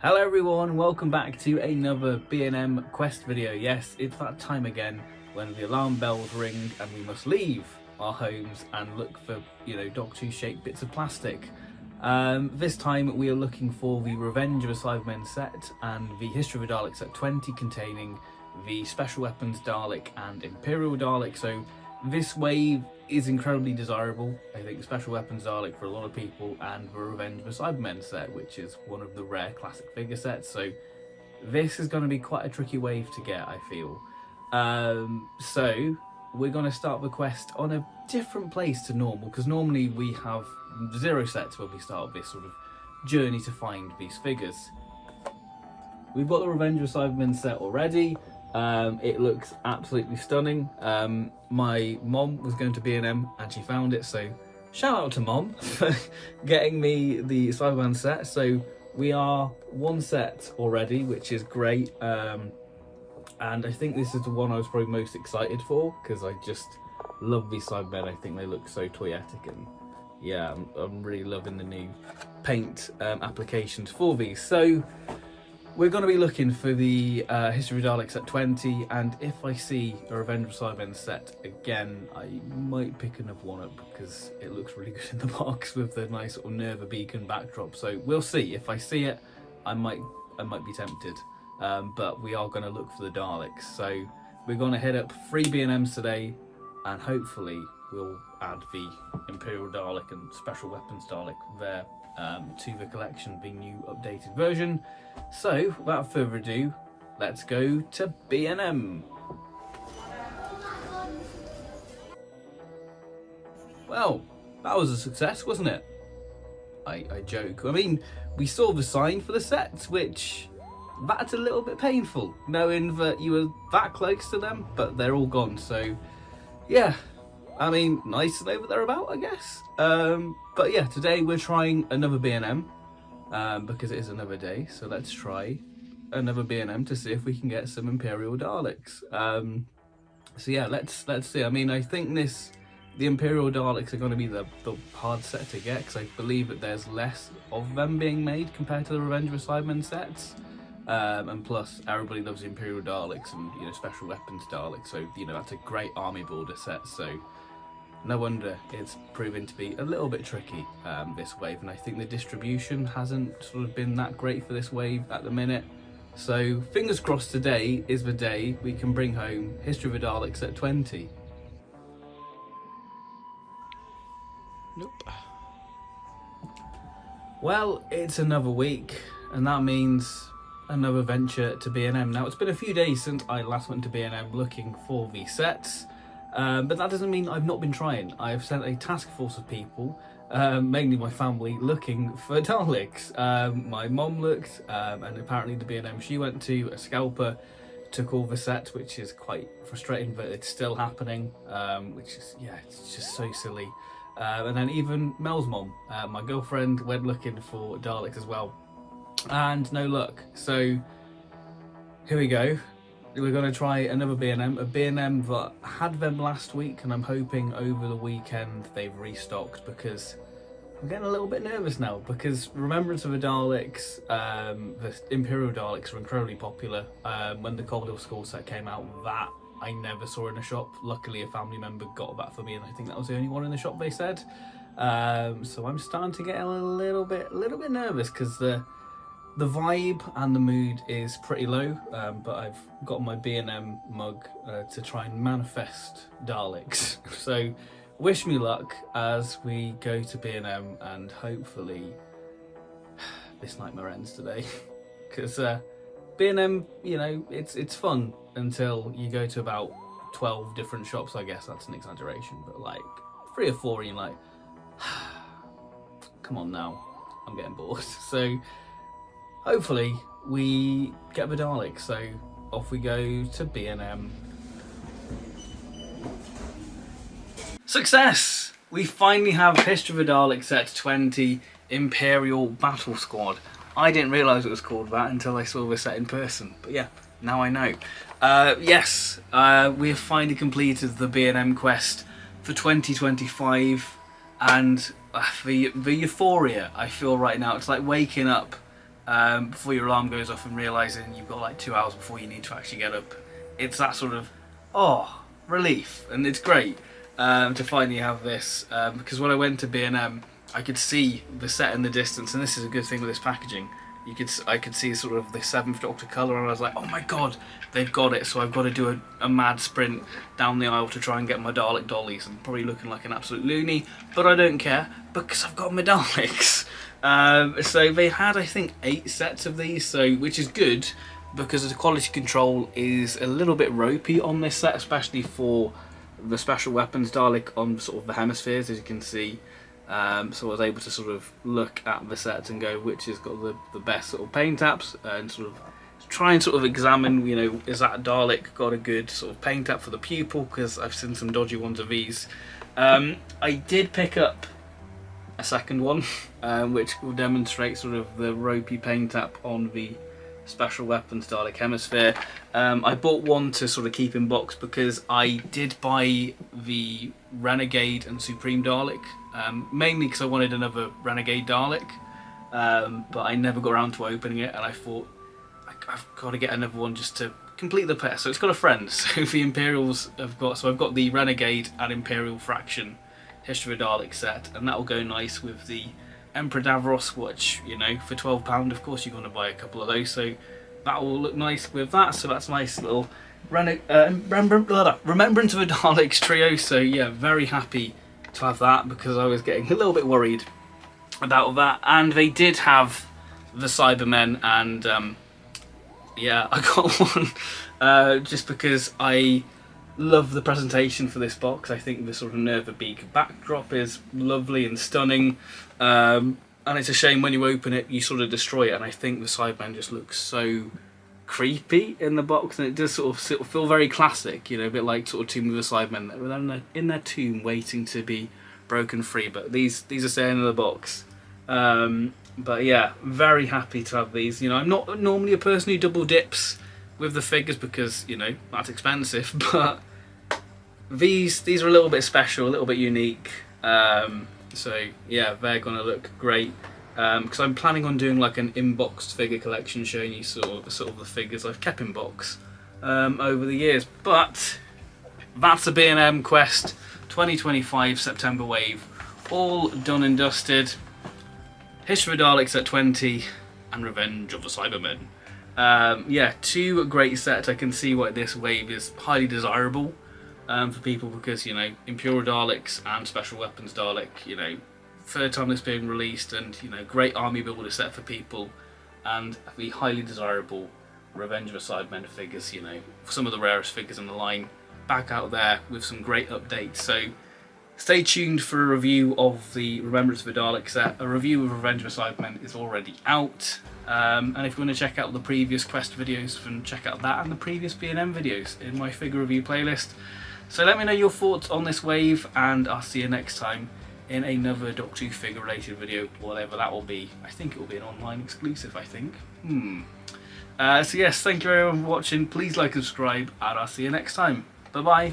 Hello everyone, welcome back to another B&M quest video. Yes, it's that time again when the alarm bells ring and we must leave our homes and look for, Doctor Who shaped bits of plastic. This time we are looking for the Revenge of the Cybermen set and the History of the Daleks set 20 containing the Special Weapons Dalek and Imperial Dalek. So this wave is incredibly desirable. I think Special Weapons Dalek for a lot of people, and the Revenge of the Cybermen set, which is one of the rare classic figure sets. So this is going to be quite a tricky wave to get, I feel. So we're going to start the quest on a different place to normal, because normally we have 0 sets where we start this sort of journey to find these figures. We've got the Revenge of the Cybermen set already. It looks absolutely stunning. My mom was going to B&M and she found it, so shout out to mom for getting me the Cyberman set. So we are 1 set already, which is great. And I think this is the one I was probably most excited for, because I just love these Cybermen. I think they look so toyetic, and yeah, I'm really loving the new paint applications for these. So we're going to be looking for the History of the Daleks set 20, and if I see a Revenge of the Cybermen set again, I might pick another one up because it looks really good in the box with the nice little Nerva beacon backdrop. So we'll see. If I see it, I might be tempted. But we are going to look for the Daleks. So we're going to hit up 3 B&Ms today, and hopefully we'll add the Imperial Dalek and Special Weapons Dalek there to the collection, the new updated version. So without further ado, let's go to B&M. Well, that was a success, wasn't it? I joke. I mean, we saw the sign for the sets, which that's a little bit painful, knowing that you were that close to them, but they're all gone. So yeah, I mean, nice to know what they're about, I guess. But yeah, today we're trying another B&M because it is another day. So let's try another B&M to see if we can get some Imperial Daleks. So yeah, let's see. I mean, I think the Imperial Daleks are going to be the hard set to get, because I believe that there's less of them being made compared to the Revenge of the Cybermen sets. And plus, everybody loves the Imperial Daleks and Special Weapons Daleks, so that's a great army builder set. So no wonder it's proven to be a little bit tricky this wave, and I think the distribution hasn't sort of been that great for this wave at the minute. So fingers crossed today is the day we can bring home History of the Daleks at 20. Nope. Well, it's another week, and that means another venture to B&M. Now, it's been a few days since I last went to B&M looking for the sets, but that doesn't mean I've not been trying. I've sent a task force of people, mainly my family, looking for Daleks. My mom looked, and apparently the B&M she went to, a scalper, took all the sets, which is quite frustrating, but it's still happening, which is, yeah, it's just so silly. And then even Mel's mom, my girlfriend, went looking for Daleks as well, and no luck. So here we go. We're going to try another B&M, a B&M that had them last week, and I'm hoping over the weekend they've restocked, because I'm getting a little bit nervous now, because Remembrance of the Daleks, the Imperial Daleks, are incredibly popular. When the Coldhill School set came out, that I never saw in a shop. Luckily, a family member got that for me, and I think that was the only one in the shop, they said. So I'm starting to get a little bit nervous, because the vibe and the mood is pretty low, but I've got my B&M mug to try and manifest Daleks. So wish me luck as we go to B&M, and hopefully this nightmare ends today. Because B&M, it's fun until you go to about 12 different shops. I guess that's an exaggeration, but like 3 or 4 and you're like, come on now, I'm getting bored. So hopefully we get the Dalek. So off we go to B&M. Success! We finally have History of the Dalek set 20 Imperial Battle Squad. I didn't realise it was called that until I saw the set in person, but yeah, now I know. Yes, we have finally completed the B&M quest for 2025, and the euphoria I feel right now, it's like waking up before your alarm goes off and realising you've got like 2 hours before you need to actually get up. It's that sort of, relief, and it's great to finally have this, because when I went to B&M I could see the set in the distance, and this is a good thing with this packaging. I could see sort of the 7th Doctor colour, and I was like, oh my god, they've got it, so I've got to do a mad sprint down the aisle to try and get my Dalek dollies. I'm probably looking like an absolute loony, but I don't care, because I've got my Daleks. So they had, I think, 8 sets of these, so which is good, because the quality control is a little bit ropey on this set, especially for the special weapons Dalek on sort of the hemispheres, as you can see. So I was able to sort of look at the sets and go which has got the best sort of paint apps, and sort of try and sort of examine, you know, is that Dalek got a good sort of paint app for the pupil, because I've seen some dodgy ones of these. I did pick up a second one, which will demonstrate sort of the ropey paint app on the special weapons Dalek hemisphere. I bought one to sort of keep in box because I did buy the Renegade and Supreme Dalek, mainly because I wanted another Renegade Dalek, but I never got around to opening it, and I thought I've got to get another one just to complete the pair. So it's got a friend. So the Imperials have got, so I've got the Renegade and Imperial Fraction History of Dalek set, and that will go nice with the Emperor Davros, which, you know, for £12 of course you're going to buy a couple of those, so that will look nice with that. So that's a nice little Remembrance of the Daleks trio. So yeah, very happy to have that, because I was getting a little bit worried about that. And they did have the Cybermen, and yeah, I got one just because I love the presentation for this box. I think the sort of Nerva Beak backdrop is lovely and stunning, and it's a shame when you open it you sort of destroy it, and I think the Cybermen just looks so creepy in the box, and it does sort of feel very classic, you know, a bit like sort of Tomb of the Cybermen in their tomb waiting to be broken free, but these are staying in the box. But yeah, very happy to have these. You know, I'm not normally a person who double dips with the figures because, you know, that's expensive, but these are a little bit special, a little bit unique. So yeah, they're gonna look great, because I'm planning on doing like an inboxed figure collection, showing you sort of the figures I've kept in box over the years. But that's the B&M Quest 2025 September wave, all done and dusted. History of Daleks at 20 and Revenge of the Cybermen. Yeah, 2 great sets. I can see why this wave is highly desirable for people, because, you know, Imperial Daleks and Special Weapons Dalek, you know, 3rd time it's being released, and, you know, great army builder set for people, and the highly desirable Revenge of the Cybermen figures, you know, some of the rarest figures in the line, back out there with some great updates. So stay tuned for a review of the Remembrance of the Dalek set. A review of Revenge of the Cybermen is already out. And if you want to check out the previous Quest videos, then check out that and the previous B&M videos in my figure review playlist. So let me know your thoughts on this wave, and I'll see you next time in another Doctor Who figure related video, whatever that will be. I think it will be an online exclusive, I think. So yes, thank you everyone for watching. Please like and subscribe, and I'll see you next time. Bye bye.